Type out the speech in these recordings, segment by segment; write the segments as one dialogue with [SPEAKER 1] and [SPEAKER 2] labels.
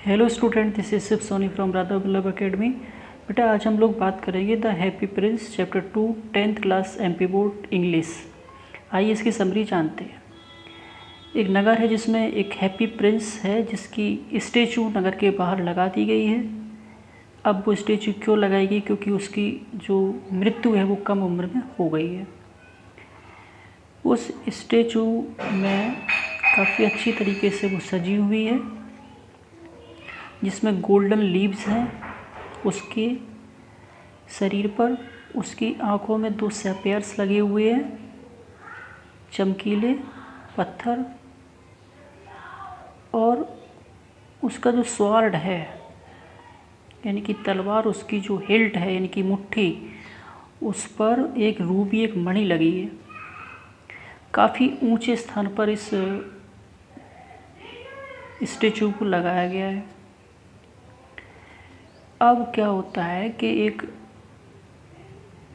[SPEAKER 1] Hello student, this is Shiv Soni from Radha Vallabh academy. बेटा आज हम लोग बात करेंगे the happy prince chapter 2 10th class MP board English. आइए इसकी समरी जानते हैं। एक नगर है जिसमें एक हैप्पी प्रिंस है जिसकी स्टेचू नगर के बाहर लगा दी गई है। अब वो स्टेचू क्यों लगाई गई? क्योंकि उसकी जो मृत्यु है वो कम उम्र में हो गई है। उस स्टेचू में काफ़ी अच्छी तरीके से वो सजी हुई है जिसमें गोल्डन लीव्स हैं उसके शरीर पर। उसकी आंखों में 2 सैफियर्स लगे हुए हैं, चमकीले पत्थर। और उसका जो स्वॉर्ड है यानी कि तलवार, उसकी जो हिल्ट है यानी कि मुट्ठी, उस पर एक रूबी, एक मणि लगी है। काफ़ी ऊंचे स्थान पर इस स्टेचू को लगाया गया है। अब क्या होता है कि एक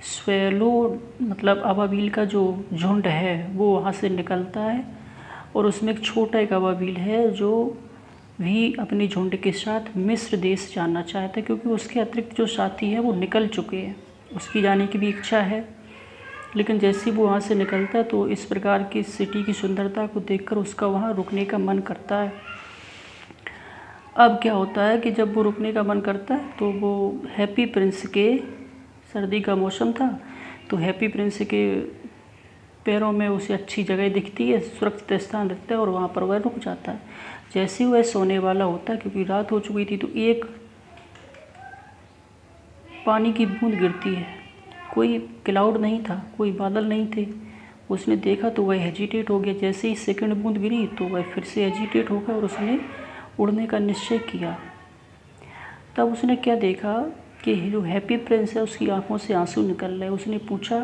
[SPEAKER 1] स्वेलो मतलब अबाबील का जो झुंड है वो वहाँ से निकलता है और उसमें एक छोटा एक अबाबील है जो भी अपनी झुंड के साथ मिस्र देश जाना चाहता है, क्योंकि उसके अतिरिक्त जो साथी हैं वो निकल चुके हैं। उसकी जाने की भी इच्छा है, लेकिन जैसे ही वो वहाँ से निकलता है तो इस प्रकार की सिटी की सुंदरता को देखकर उसका वहाँ रुकने का मन करता है। अब क्या होता है कि जब वो रुकने का मन करता है तो वो हैप्पी प्रिंस के, सर्दी का मौसम था तो हैप्पी प्रिंस के पैरों में उसे अच्छी जगह दिखती है, सुरक्षित स्थान दिखता है और वहाँ पर वह रुक जाता है। जैसे ही वह सोने वाला होता है, क्योंकि रात हो चुकी थी, तो एक पानी की बूंद गिरती है। कोई क्लाउड नहीं था, कोई बादल नहीं थे। उसने देखा तो वह हेजिटेट हो गया। जैसे ही सेकंड बूंद गिरी तो वह फिर से हेजिटेट हो गया और उसने उड़ने का निश्चय किया। तब उसने क्या देखा कि जो हैप्पी प्रिंस है उसकी आंखों से आंसू निकल रहे। उसने पूछा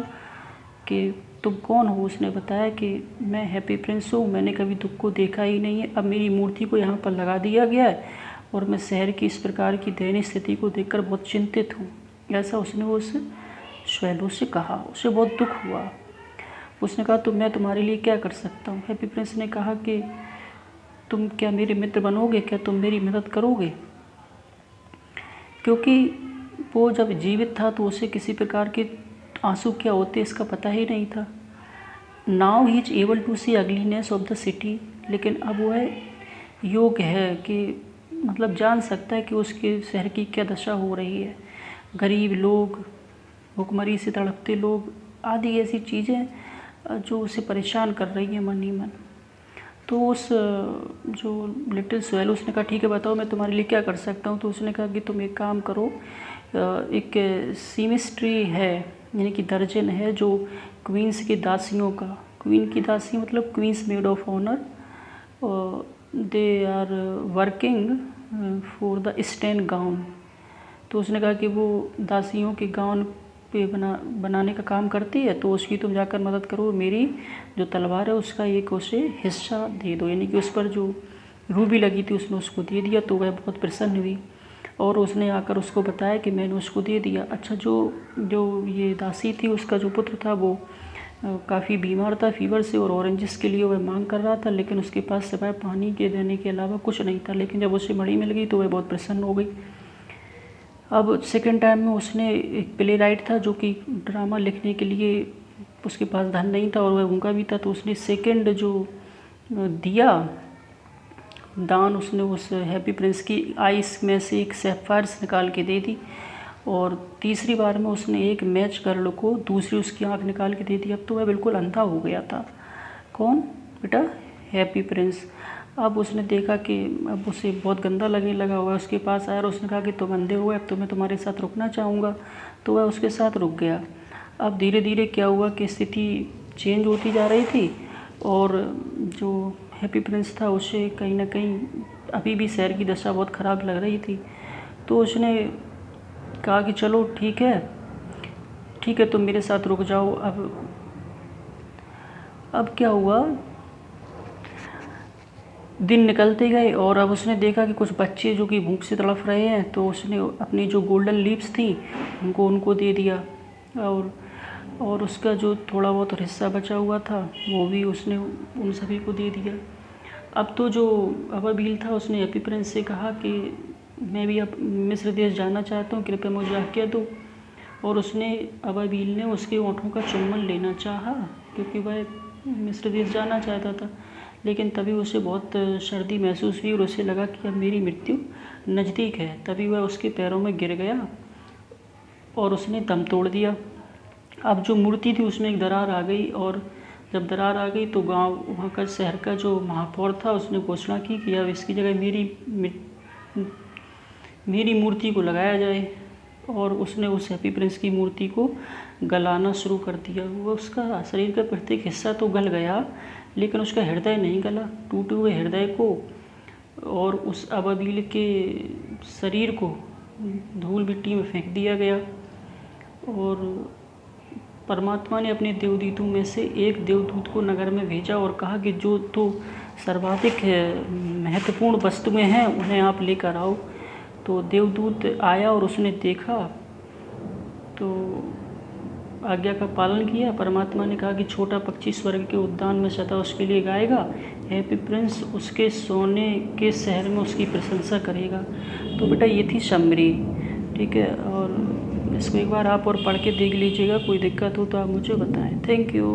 [SPEAKER 1] कि तुम कौन हो? उसने बताया कि मैं हैप्पी प्रिंस हूँ, मैंने कभी दुख को देखा ही नहीं है। अब मेरी मूर्ति को यहाँ पर लगा दिया गया है और मैं शहर की इस प्रकार की दयनीय स्थिति को देखकर बहुत चिंतित हूँ। ऐसा उसने उस स्वैलो से कहा। उसे बहुत दुख हुआ। उसने कहा तो मैं तुम्हारे लिए क्या कर सकता हूँ? हैप्पी प्रिंस ने कहा कि तुम क्या मेरे मित्र बनोगे? क्या तुम मेरी मदद करोगे? क्योंकि वो जब जीवित था तो उसे किसी प्रकार के आंसू क्या होते इसका पता ही नहीं था। Now he is able to see ugliness of the city. लेकिन अब वह योग्य है कि मतलब जान सकता है कि उसके शहर की क्या दशा हो रही है। गरीब लोग, भुखमरी से तड़पते लोग आदि ऐसी चीज़ें जो उसे परेशान कर रही हैं मन ही मन। तो उस जो लिटिल स्वेलो, उसने कहा ठीक है बताओ मैं तुम्हारे लिए क्या कर सकता हूँ। तो उसने कहा कि तुम एक काम करो, एक सीमिस्ट्री है यानी कि दर्जन है जो क्वींस की दासियों का, क्वीन की दासी मतलब queen's maid of honour, they are working for the stand gown. तो उसने कहा कि वो दासियों के गाउन पे बनाने का काम करती है, तो उसकी तुम जाकर मदद करो। मेरी जो तलवार है उसका एक उसे हिस्सा दे दो। यानी कि उस पर जो रूबी लगी थी उसने उसको दे दिया। तो वह बहुत प्रसन्न हुई और उसने आकर उसको बताया कि मैंने उसको दे दिया। अच्छा, जो ये दासी थी उसका जो पुत्र था वो काफ़ी बीमार था फीवर से और ऑरेंजेस के लिए वह मांग कर रहा था, लेकिन उसके पास सिवाय पानी के देने के अलावा कुछ नहीं था। लेकिन जब उसे मणि मिल गई तो वह बहुत प्रसन्न हो गई। अब सेकेंड टाइम में उसने, एक प्ले राइट था जो कि ड्रामा लिखने के लिए उसके पास धन नहीं था और वह उनका भी था, तो उसने सेकेंड जो दिया दान, उसने उस हैप्पी प्रिंस की आइस में से एक सैफायर्स निकाल के दे दी। और तीसरी बार में उसने एक मैच गर्ल को दूसरी उसकी आंख निकाल के दे दी। अब तो वह बिल्कुल अंधा हो गया था। कौन बेटा? Happy Prince. अब उसने देखा कि अब उसे बहुत गंदा लगने लगा हुआ है। उसके पास आया और उसने कहा कि तुम अंधे हो, अब तो मैं तुम्हारे साथ रुकना चाहूँगा। तो वह उसके साथ रुक गया। अब धीरे धीरे क्या हुआ कि स्थिति चेंज होती जा रही थी और जो हैप्पी प्रिंस था उसे कहीं ना कहीं अभी भी शहर की दशा बहुत ख़राब लग रही थी। तो उसने कहा कि चलो ठीक है तुम मेरे साथ रुक जाओ। अब क्या हुआ, दिन निकलते गए और अब उसने देखा कि कुछ बच्चे जो कि भूख से तड़फ रहे हैं, तो उसने अपनी जो गोल्डन लीव्स थी उनको दे दिया। और उसका जो थोड़ा बहुत हिस्सा बचा हुआ था वो भी उसने उन सभी को दे दिया। अब तो जो अबाबील था उसने हैप्पी प्रिंस से कहा कि मैं भी अब मिस्र देश जाना चाहता हूँ, कृपया मुझे आज्ञा दो। और उसने अबाबील ने उसके ओंठों का चुम्बन लेना चाहा क्योंकि वह मिस्र देश जाना चाहता था, लेकिन तभी उसे बहुत सर्दी महसूस हुई और उसे लगा कि अब मेरी मृत्यु नज़दीक है। तभी वह उसके पैरों में गिर गया और उसने दम तोड़ दिया। अब जो मूर्ति थी उसमें एक दरार आ गई, और जब दरार आ गई तो गांव वहाँ का शहर का जो महापौर था उसने घोषणा की कि अब इसकी जगह मेरी मूर्ति को लगाया जाए। और उसने उस हैप्पी प्रिंस की मूर्ति को गलाना शुरू कर दिया। वो उसका शरीर का प्रत्येक हिस्सा तो गल गया, लेकिन उसका हृदय नहीं गला। टूटे हुए हृदय को और उस अबाबील के शरीर को धूल मिट्टी में फेंक दिया गया। और परमात्मा ने अपने देवदूतों में से एक देवदूत को नगर में भेजा और कहा कि जो तो सर्वाधिक महत्वपूर्ण वस्तुएं हैं उन्हें आप लेकर आओ। तो देवदूत आया और उसने देखा तो आज्ञा का पालन किया। परमात्मा ने कहा कि छोटा पक्षी स्वर्ग के उद्यान में सदा उसके लिए गाएगा, हैप्पी प्रिंस उसके सोने के शहर में उसकी प्रशंसा करेगा। तो बेटा ये थी समरी, ठीक है। और इसको एक बार आप और पढ़ के देख लीजिएगा, कोई दिक्कत हो तो आप मुझे बताएं। Thank you.